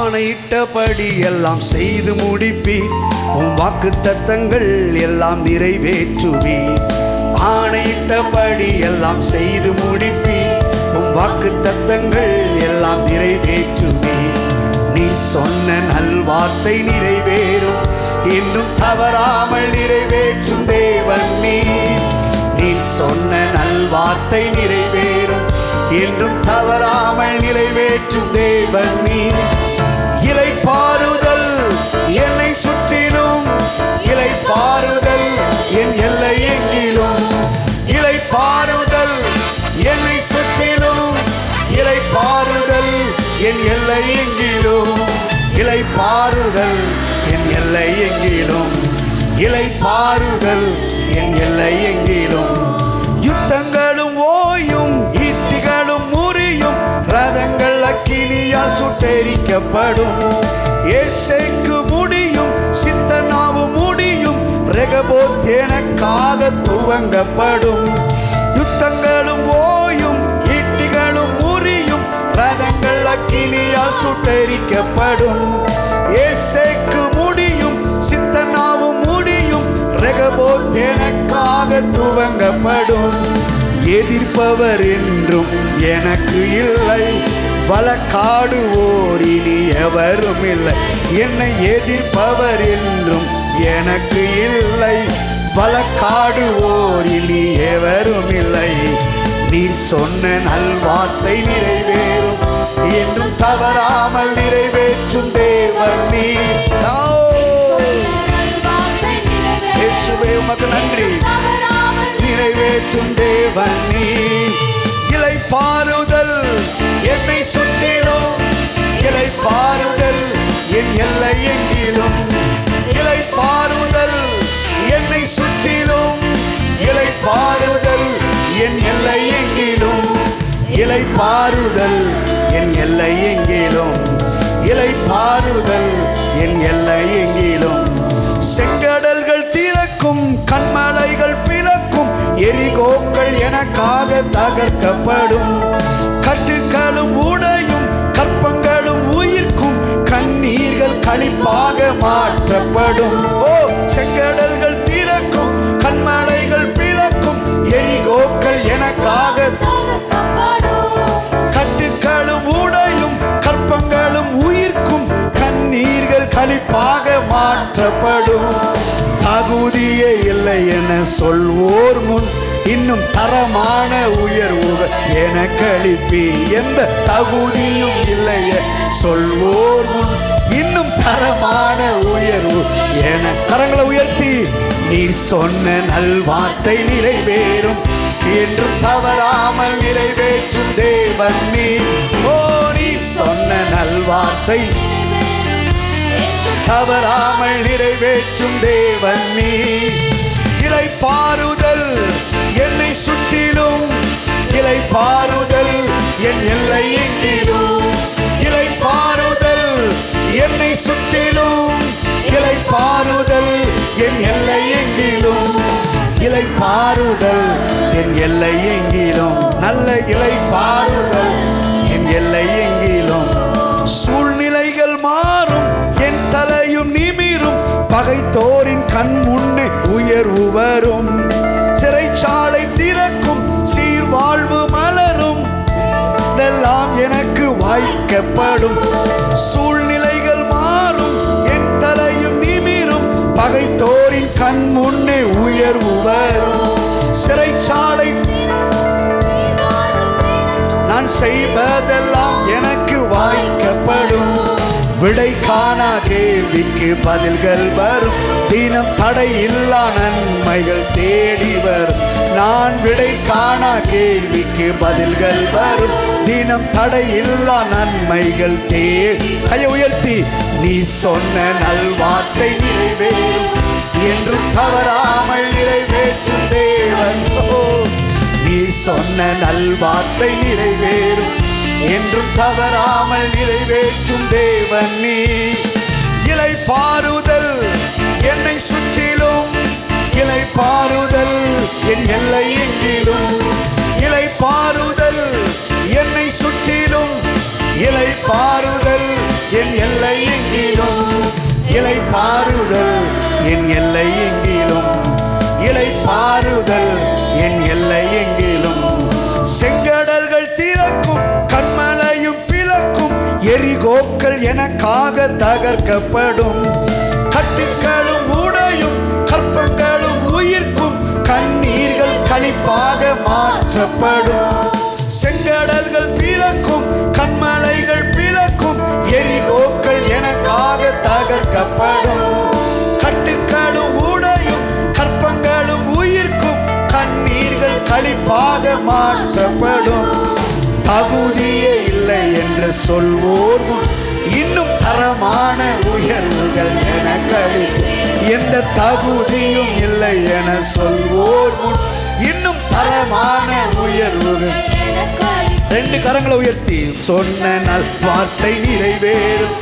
ஆணையிட்டபடி எல்லாம் செய்து முடிப்பீர். உம் வாக்கு தத்தங்கள் எல்லாம் நிறைவேற்றுவீர். ஆணையிட்டபடி எல்லாம் செய்து முடிப்பீர். உம் வாக்கு தத்தங்கள் எல்லாம் நிறைவேற்றுவீர். நீ சொன்ன நல்வார்த்தை நிறைவேறும், இன்னும் தவறாமல் நிறைவேற்றும் தேவன் நீர். நீ சொன்ன நல்வார்த்தை நிறைவேறும், என்றும் தவறாமல் நிறைவேற்றும் தேவன் நீர். இளைப்பாறுதல் என்னை சுற்றிலும், இளைப்பாறுதல் என் எல்லை எங்கிலும். இளைப்பாறுதல் என்னை சுற்றிலும், இளைப்பாறுதல் என் எல்லை எங்கிலும். இளைப்பாறுதல் என் எல்லை எங்கிலும். இளைப்பாறுதல் என் எல்லை எங்கிலும். யுத்தங்களும் ஓயும், ஈட்டிகளும் முறியும், ரதங்கள் அக்கினியால் சுட்டெரிக்கப்படும். ஏசேக்கு முடியும், சித்தனாவும் முடியும், ரெகபோத் எனக்காக துவங்கப்படும். யுத்தங்களும் ஓயும், ஈட்டிகளும் முறியும், ரதங்கள் அக்கினியால் சுட்டெரிக்கப்படும். ஏசேக்கு முடியும், சித்தனாவும் முடியும், ரெகபோத் எனக்காக துவங்கப்படும். எதிர்ப்பவர் என்றும் எனக்கு இல்லை, வழக்காடுவோர் இனி எவரும் இல்லை. என்னை எதிர்ப்பவர் என்றும் எனக்கு இல்லை, வழக்காடுவோர் இனி எவரும் இல்லை. நீ சொன்ன நல்வார்த்தை நிறைவேறும், என்றும் தவறாமல் நிறைவேற்றும் தேவன் நீர். இயேசுவே உமக்கு நன்றி. நிறைவேற்றும் தேவன் நீர். இளைப்பாறுதல் என்னை சுற்றிலும், இளைப்பாறுதல் என் எல்லை எங்கிலும். இளைப்பாறுதல் என்னை சுற்றிலும், இளைப்பாறுதல் என் எல்லை எங்கிலும். இளைப்பாறுதல் என் எல்லை எங்கிலும். இளைப்பாறுதல் என் எல்லை எங்கிலும். செங்கடல்கள் திறக்கும், கண்மலைகள் பிளக்கும், எரிகோக்கள் எனக்காக தகர்க்கப்படும். கட்டுகளும் உடையும், கற்பங்களும் உயிர்க்கும், கண்ணீர்கள் களிப்பாக மாற்றப்படும். ஓ, செங்கடல்கள் திறக்கும், கண்மலைகள் பிளக்கும், எரிகோக்கள் எனக்காக கட்டுகளும் உடையும், கற்பங்களும் உயிர்க்கும், கண்ணீர்கள் களிப்பாக மாற்றப்படும். தகுதியே இல்லை என சொல்வோர் முன் இன்னும் தரமான உயர்வுகள் எனக்கு அளிப்பி. எந்த தகுதியும் இல்லை சொல்வோர் முன் இன்னும் தரமான உயர்வு என. கரங்களை உயர்த்தி, நீ சொன்ன நல்வார்த்தை நிறைவேறும், என்றும் தவறாமல் நிறைவேற்றும் தேவன் நீர். ஓ, நீ சொன்ன நல்வார்த்தை தவறாமல் நிறைவேற்றும் தேவன் நீர். இளைப்பாறுதல் என்னை சுற்றிலும், இளைப்பாறுதல் என் எல்லை எங்கிலும். இளைப்பாறுதல் என்னை சுற்றிலும், இளைப்பாறுதல் என் எல்லை எங்கிலும். இளைப்பாறுதல் என் எல்லை எங்கிலும். நல்ல இளைப்பாறுதல் என் எல்லை எங்கிலும். சூழ்நிலைகள் மாறும், என் தலையும் நிமிரும், பகைத்தோரின் கண் முன்னே உயர்வு வரும். சிறைச்சாலை திறக்கும், சீர்வாழ்வு மலரும், இதெல்லாம் எனக்கு வாய்க்கப்படும். சூழ்நிலைகள் மாறும், என் தலையும் நிமிரும், பகைத்தோரின் கண் முன்னே உயர்வு வரும். சிறைச்சாலை நான் செய்வதெல்லாம் எனக்கு வாய்க்கப்படும். விடை காணா கேள்விக்கு பதில்கள் வரும், தினம் தடையில்லா நன்மைகள் தேடி வரும். நான் விடை காணா கேள்விக்கு பதில்கள் வரும், தினம் தடையில்லா நன்மைகள் தேடி. கையை உயர்த்தி, நீ சொன்ன நல்வார்த்தை நிறைவேறும், என்றும் தவறாமல் நிறைவேற்றும் தேவன். நீ சொன்ன நல்வார்த்தை நிறைவேறும், என்றும் தவறாமல் நிறைவேற்றும் தேவன் நீர். இளைப்பாறுதல் என்னை சுற்றிலும், இளைப்பாறுதல் என் எல்லை எங்கிலும். இளைப்பாறுதல் என்னை சுற்றிலும், இளைப்பாறுதல் என் எல்லை எங்கிலும், இளைப்பாறுதல் என் எல்லை எங்கிலும், இளைப்பாறுதல் என் எல்லை எங்கிலும். செங்கடல்கள் திறக்கும், கண்மலையும் பிளக்கும், எரிகோக்கள் எனக்காக தகர்க்கப்படும். கட்டுக்களும் உடையும், கற்பங்களும் உயிர்க்கும், கண்ணீர்கள் களிப்பாக மாற்றப்படும். செங்கடல்கள் பிளக்கும், கண்மலைகள் பிளக்கும், எரிகோக்கள் எனக்காக தகர்க்கப்படும். கட்டுக்களும் உடையும், கற்பங்களும் உயிர்க்கும், கண்ணீர்கள் களிப்பாக மாற்றப்படும். தகுதியே இல்லை என்று சொல்வோர் முன் இன்னும் தரமான உயர்வுகள் எனக்கு, எந்த தகுதியும் இல்லை என சொல்வோர் முன் இன்னும் தரமான உயர்வுகள். ரெண்டு கரங்களை உயர்த்தி சொன்ன நல் வார்த்தை நிறைவேறும்,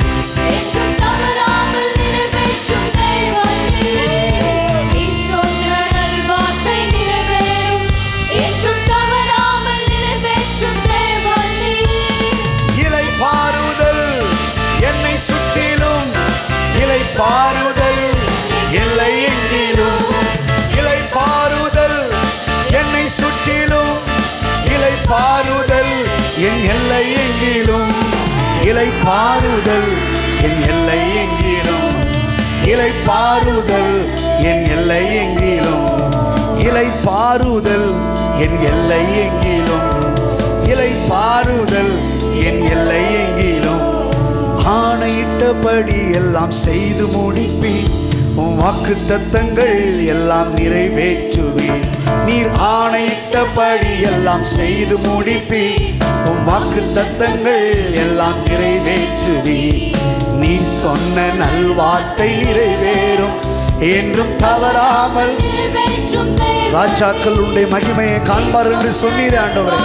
இளைப்பாறுதல் என்னை சுற்றிலும், இளைப்பாறுதல் எல்லை எங்கிலும், இளைப்பாறுதல் என்னை சுற்றிலும், இளைப்பாறுதல் என் எல்லை எங்கிலும், இளைப்பாறுதல் என் எல்லை எங்கிலும், இளைப்பாறுதல் என் எல்லை எங்கிலும், இளைப்பாறுதல் என் எல்லை எங்கிலும், இளைப்பாறுதல் என் எல்லை எங்கிலும். ஆணையிட்டபடி எல்லாம் செய்து முடிப்பேன், உன் வாக்குத்தத்தங்கள் எல்லாம் நிறைவேற்றுவேன். நீர் ஆணையிட்டபடி எல்லாம் செய்து முடிப்பேன், உன் வாக்குத்தத்தங்கள் எல்லாம் நிறைவேற்றுவேன். நீ சொன்ன நல்வார்த்தை நிறைவேறும், என்றும் தவறாமல். ராஜாக்கள் உன்னுடைய மகிமையை காண்பார் என்று சொன்னீரே ஆண்டவரே.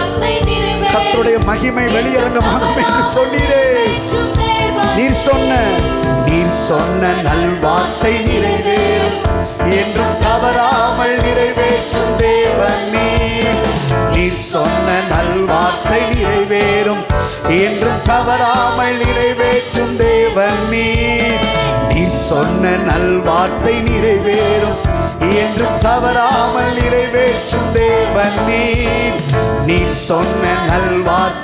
கர்த்தருடைய மகிமை வெளியரங்கமாகும் என்று சொன்னீரே. நீர் சொன்ன நல்வார்த்தை நிறைவேறும், என்றும் தவறாமல் நிறைவேற்றும் தேவன் நீர். நீர் சொன்ன நல்வார்த்தை நிறைவேறும், என்றும் தவறாமல் நிறைவேற்றும் தேவன் நீர். நீர் சொன்ன நல்வார்த்தை நிறைவேறும், என்றும் தவறாமல் நிறைவேற்றும் தேவன் நீர். நீர் சொன்ன நல்வார்த்தை